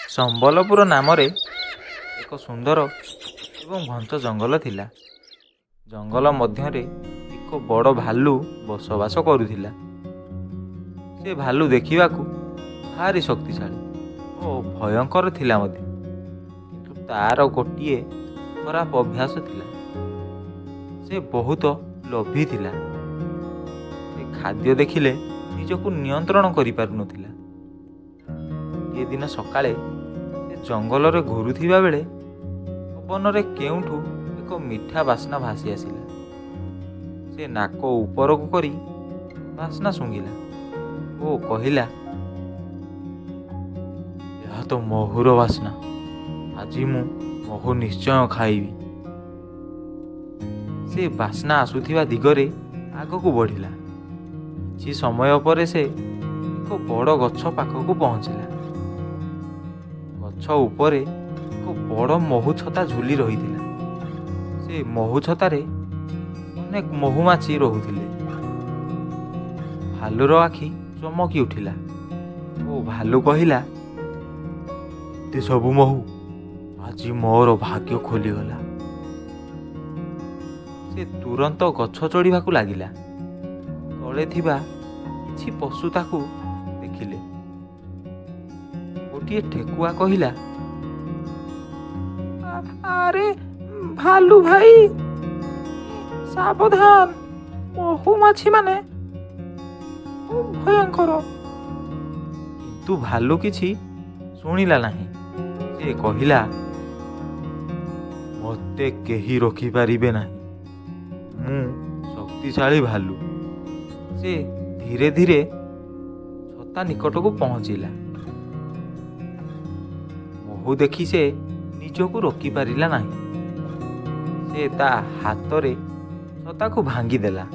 ସମ୍ବଲପୁର ନାମରେ ଏକ ସୁନ୍ଦର ଏବଂ ଘଞ୍ଚ ଜଙ୍ଗଲ ଥିଲା। ଜଙ୍ଗଲ ମଧ୍ୟରେ ଏକ ବଡ଼ ଭାଲୁ ବସବାସ କରୁଥିଲା। ସେ ଭାଲୁ ଦେଖିବାକୁ ଭାରି ଶକ୍ତିଶାଳୀ ଓ ଭୟଙ୍କର ଥିଲା ମଧ୍ୟ। କିନ୍ତୁ ତାର ଗୋଟିଏ ଖରାପ ଅଭ୍ୟାସ ଥିଲା। ସେ ବହୁତ ଲୋଭୀ ଥିଲା। ସେ ଖାଦ୍ୟ ଦେଖିଲେ ନିଜକୁ ନିୟନ୍ତ୍ରଣ କରିପାରୁନଥିଲା। ଗୋଟିଏ ଦିନ ସକାଳେ ସେ ଜଙ୍ଗଲରେ ଘୁରୁଥିବା ବେଳେ ପବନରେ କେଉଁଠୁ ଏକ ମିଠା ବାସ୍ନା ଭାସି ଆସିଲା। ସେ ନାକ ଉପରକୁ କରି ବାସ୍ନା ଶୁଙ୍ଘିଲା ଓ କହିଲା, ଏହା ତ ମହୁର ବାସ୍ନା। ଆଜି ମୁଁ ମହୁ ନିଶ୍ଚୟ ଖାଇବି। ସେ ବାସ୍ନା ଆସୁଥିବା ଦିଗରେ ଆଗକୁ ବଢ଼ିଲା। କିଛି ସମୟ ପରେ ସେ ଏକ ବଡ଼ ଗଛ ପାଖକୁ ପହଞ୍ଚିଲା। ଗଛ ଉପରେ ଏକ ବଡ଼ ମହୁ ଛତା ଝୁଲି ରହିଥିଲା। ସେ ମହୁ ଛତାରେ ଅନେକ ମହୁମାଛି ରହୁଥିଲେ। ଭାଲୁର ଆଖି ଚମକି ଉଠିଲା ଓ ଭାଲୁ କହିଲା, ଏତେ ସବୁ ମହୁ, ଆଜି ମୋର ଭାଗ୍ୟ ଖୋଲିଗଲା। ସେ ତୁରନ୍ତ ଗଛ ଚଢ଼ିବାକୁ ଲାଗିଲା। ତଳେ ଥିବା କିଛି ପଶୁ ତାକୁ ଦେଖିଲେ। ଗୋଟିଏ ଠେକୁଆ କହିଲା, ଆରେ ଭାଲୁ ଭାଇ, ସାବଧାନ, ମହୁମାଛି ମାନେ ଭୟଙ୍କର। କିନ୍ତୁ ଭାଲୁ କିଛି ଶୁଣିଲା ନାହିଁ। ସେ କହିଲା, ମୋତେ କେହି ରଖିପାରିବେ ନାହିଁ। ମୁଁ ଶକ୍ତିଶାଳୀ ଭାଲୁ। ସେ ଧୀରେ ଧୀରେ ଛତା ନିକଟକୁ ପହଞ୍ଚିଲା। ମହୁ ଦେଖି ସେ ନିଜକୁ ରୋକିପାରିଲା ନାହିଁ। ସେ ତା ହାତରେ ଛତାକୁ ଭାଙ୍ଗିଦେଲା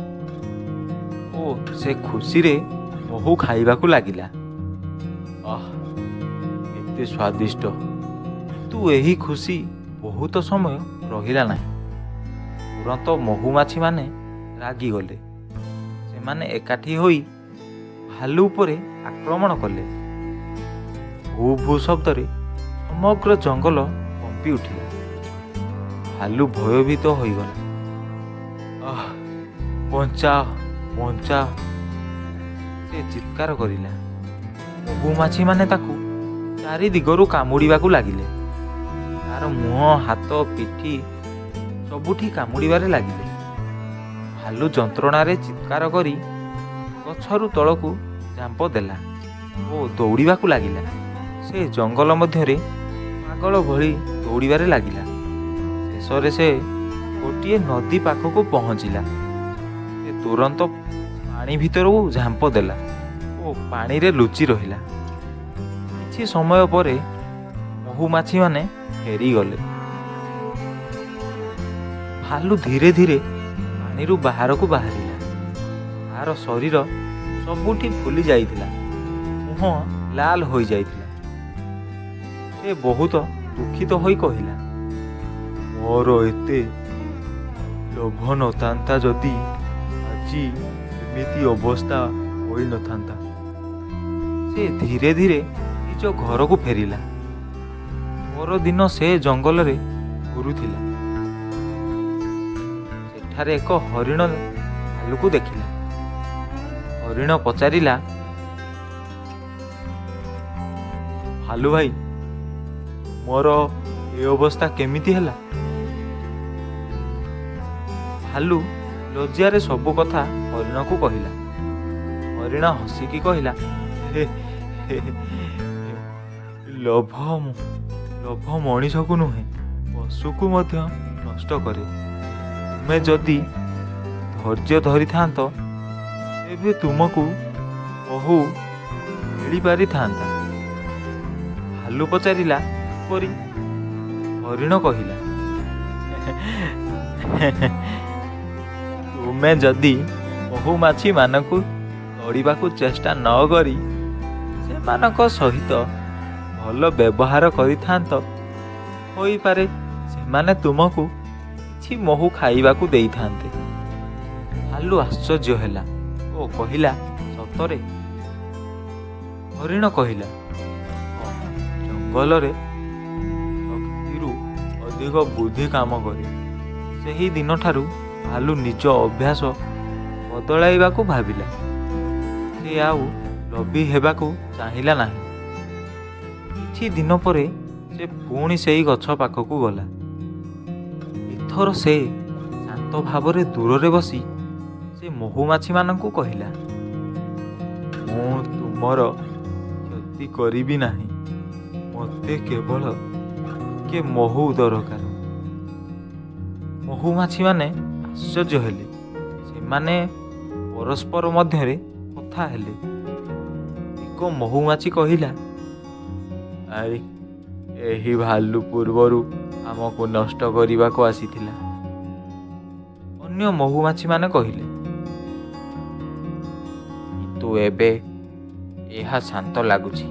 ଓ ସେ ଖୁସିରେ ମହୁ ଖାଇବାକୁ ଲାଗିଲା। ଆଃ, ଏତେ ସ୍ୱାଦିଷ୍ଟ। କିନ୍ତୁ ଏହି ଖୁସି ବହୁତ ସମୟ ରହିଲା ନାହିଁ। ତୁରନ୍ତ ମହୁମାଛିମାନେ ରାଗିଗଲେ। ସେମାନେ ଏକାଠି ହୋଇ ଭାଲୁ ଉପରେ ଆକ୍ରମଣ କଲେ। ଭୂ ଭୂ ଶବ୍ଦରେ ସମଗ୍ର ଜଙ୍ଗଲ କମ୍ପି ଉଠିଲା। ଭାଲୁ ଭୟଭୀତ ହୋଇଗଲା। ଆଃ, ବଞ୍ଚାଅ, ବଞ୍ଚାଅ, ସେ ଚିତ୍କାର କରିଲା। ମହୁମାଛିମାନେ ତାକୁ ଚାରି ଦିଗରୁ କାମୁଡ଼ିବାକୁ ଲାଗିଲେ। ତାର ମୁହଁ, ହାତ, ପିଠି ସବୁଠି କାମୁଡ଼ିବାରେ ଲାଗିଲେ। ଭାଲୁ ଯନ୍ତ୍ରଣାରେ ଚିତ୍କାର କରି ଗଛରୁ ତଳକୁ ଝାମ୍ପ ଦେଲା ଓ ଦୌଡ଼ିବାକୁ ଲାଗିଲା। ସେ ଜଙ୍ଗଲ ମଧ୍ୟରେ ପାଗଳ ଭଳି ଦୌଡ଼ିବାରେ ଲାଗିଲା। ଶେଷରେ ସେ ଗୋଟିଏ ନଦୀ ପାଖକୁ ପହଞ୍ଚିଲା। ସେ ତୁରନ୍ତ ପାଣି ଭିତରକୁ ଝାମ୍ପ ଦେଲା ଓ ପାଣିରେ ଲୁଚି ରହିଲା। କିଛି ସମୟ ପରେ ମହୁମାଛିମାନେ ଫେରିଗଲେ। ଭାଲୁ ଧୀରେ ଧୀରେ ପାଣିରୁ ବାହାରକୁ ବାହାରିଲା। ତାର ଶରୀର ସବୁଠି ଫୁଲି ଯାଇଥିଲା। ମୁହଁ ଲାଲ ହୋଇଯାଇଥିଲା। ସେ ବହୁତ ଦୁଃଖିତ ହୋଇ କହିଲା, ମୋର ଏତେ ଲୋଭ ନଥାନ୍ତା ଯଦି ଆଜି ଏମିତି ଅବସ୍ଥା ହୋଇନଥାନ୍ତା। ସେ ଧୀରେ ଧୀରେ ନିଜ ଘରକୁ ଫେରିଲା। ପରଦିନ ସେ ଜଙ୍ଗଲରେ ଘୁରୁଥିଲା। ସେଠାରେ ଏକ ହରିଣ ଭାଲୁକୁ ଦେଖିଲା। ହରିଣ ପଚାରିଲା, ଭାଲୁ ଭାଇ, ମୋର ଏ ଅବସ୍ଥା କେମିତି ହେଲା? ଭାଲୁ ଲଜ୍ଜାରେ ସବୁ କଥା ହରିଣକୁ କହିଲା। ହରିଣ ହସିକି କହିଲା, ହେ ହେ ହେ, ଲୋଭ ମଣିଷକୁ ନୁହେଁ, ପଶୁକୁ ମଧ୍ୟ ନଷ୍ଟ କରେ। ତୁମେ ଯଦି ଧୈର୍ଯ୍ୟ ଧରିଥାନ୍ତ ତେବେ ତୁମକୁ ମହୁ ମିଳିପାରିଥାନ୍ତା। ଭାଲୁ ପଚାରିଲା, କିପରି? ହରିଣ କହିଲା, ତୁମେ ଯଦି ମହୁମାଛିମାନଙ୍କୁ ତଡ଼ିବାକୁ ଚେଷ୍ଟା ନ କରି ସେମାନଙ୍କ ସହିତ ଭଲ ବ୍ୟବହାର କରିଥାନ୍ତ, ହୋଇପାରେ ସେମାନେ ତୁମକୁ କିଛି ମହୁ ଖାଇବାକୁ ଦେଇଥାନ୍ତେ। ଭାଲୁ ଆଶ୍ଚର୍ଯ୍ୟ ହେଲା ଓ କହିଲା, ସତରେ? ହରିଣ କହିଲା, ଜଙ୍ଗଲରେ ଶକ୍ତିରୁ ଅଧିକ ବୁଦ୍ଧି କାମ କରେ। ସେହି ଦିନଠାରୁ ଭାଲୁ ନିଜ ଅଭ୍ୟାସ ବଦଳାଇବାକୁ ଭାବିଲା। ସେ ଆଉ ଲୋଭୀ ହେବାକୁ ଚାହିଁଲା ନାହିଁ। କିଛି ଦିନ ପରେ ସେ ପୁଣି ସେଇ ଗଛ ପାଖକୁ ଗଲା। ଏଥର ସେ ଶାନ୍ତ ଭାବରେ ଦୂରରେ ବସି ସେ ମହୁମାଛିମାନଙ୍କୁ କହିଲା, ମୁଁ ତୁମର କ୍ଷତି କରିବି ନାହିଁ। ମୋତେ କେବଳ ଟିକେ ମହୁ ଦରକାର। ମହୁମାଛିମାନେ ଆଶ୍ଚର୍ଯ୍ୟ ହେଲେ। ସେମାନେ ପରସ୍ପର ମଧ୍ୟରେ କଥା ହେଲେ। ଏକ ମହୁମାଛି କହିଲା, ଆରେ ଏହି ଭାଲୁ ପୂର୍ବରୁ ଆମକୁ ନଷ୍ଟ କରିବାକୁ ଆସିଥିଲା। ଅନ୍ୟ ମହୁମାଛିମାନେ କହିଲେ, କିନ୍ତୁ ଏବେ ଏହା ଶାନ୍ତ ଲାଗୁଛି।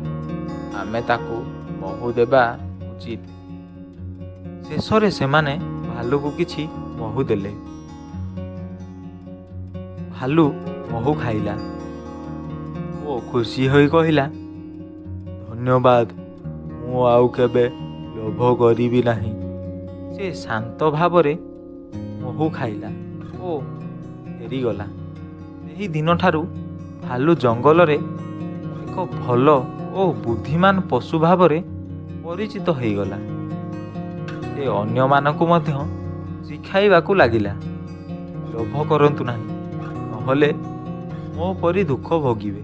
ଆମେ ତାକୁ ମହୁ ଦେବା ଉଚିତ। ଶେଷରେ ସେମାନେ ଭାଲୁକୁ କିଛି ମହୁ ଦେଲେ। ଭାଲୁ ମହୁ ଖାଇଲା ଓ ଖୁସି ହୋଇ କହିଲା, ଧନ୍ୟବାଦ, ମୁଁ ଆଉ କେବେ ଲୋଭ କରିବି ନାହିଁ। ସେ ଶାନ୍ତ ଭାବରେ ମହୁ ଖାଇଲା ଓ ଫେରିଗଲା। ସେହି ଦିନଠାରୁ ଭାଲୁ ଜଙ୍ଗଲରେ ଏକ ଭଲ ଓ ବୁଦ୍ଧିମାନ ପଶୁ ଭାବରେ ପରିଚିତ ହୋଇଗଲା। ସେ ଅନ୍ୟମାନଙ୍କୁ ମଧ୍ୟ ଶିଖାଇବାକୁ ଲାଗିଲା, ଲୋଭ କରନ୍ତୁ ନାହିଁ, ନହେଲେ ମୋ ପରି ଦୁଃଖ ଭୋଗିବେ।